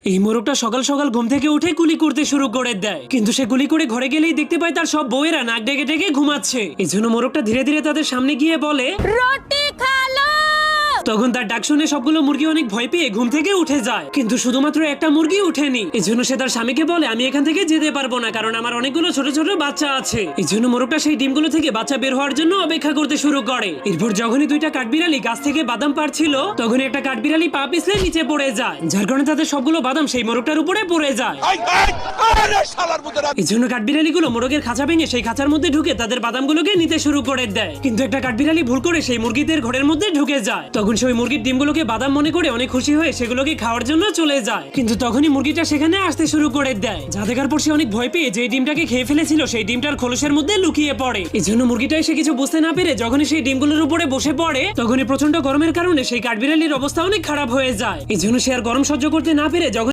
এই মোরগটা সকাল সকাল ঘুম থেকে উঠে কুলি করতে শুরু করে দেয়, কিন্তু সে কুলি করে ঘরে গেলেই দেখতে পায় তার সব বউয়েরা নাক ডেকে ডেকে ঘুমাচ্ছে। এই জন্য মোরগটা ধীরে ধীরে তাদের সামনে গিয়ে বলে, রুটি খালো। তখন তার ডাক শুনে সবগুলো মুরগি অনেক ভয় পেয়ে ঘুম থেকে উঠে যায়, কিন্তু শুধুমাত্র একটা মুরগি উঠেনি। এই জন্য সে তার স্বামীকে বলে, আমি এখান থেকে যেতে পারবো না, কারণ আমার অনেকগুলো ছোট ছোট বাচ্চা আছে। এই জন্য মোরগটা সেই ডিমগুলো থেকে বাচ্চা বের হওয়ার জন্য অপেক্ষা করতে শুরু করে। এরপর যখনই দুইটা কাঠবিড়ালি গাছ থেকে বাদাম পাড়ছিল, তখনই একটা কাঠবিড়ালি পা পিছলে নিচে পড়ে যায়, যার কারণে তাদের সবগুলো বাদাম সেই মোরগটার উপরে পড়ে যায়। এই জন্য কাঠবিড়ালিগুলো মোরগের খাঁচা ভেঙে সেই খাঁচার মধ্যে ঢুকে তাদের বাদামগুলোকে নিতে শুরু করে দেয়, কিন্তু একটা কাঠবিড়ালি ভুল করে সেই মুরগিদের ঘরের মধ্যে ঢুকে যায়। তখন সেই মুরগির ডিমগুলোকে বাদাম মনে করে অনেক খুশি হয়ে সেগুলোকে খাওয়ার জন্য চলে যায়, কিন্তু তখনই মুরগিটা সেখানে আসতে শুরু করে দেয়, যা দেখার পর সে অনেক ভয় পেয়ে যে ডিমটাকে খেয়ে ফেলেছিল সেই ডিমটার খোলসের মধ্যে লুকিয়ে পড়ে। এই জন্য মুরগিটা এসে কিছু বুঝতে না পেরে যখনই সেই ডিমগুলোর উপরে বসে পড়ে, তখনই প্রচন্ড গরমের কারণে সেই কাঠবিড়ালির অবস্থা অনেক খারাপ হয়ে যায়। এই জন্য সে আর গরম সহ্য করতে না পেরে যখন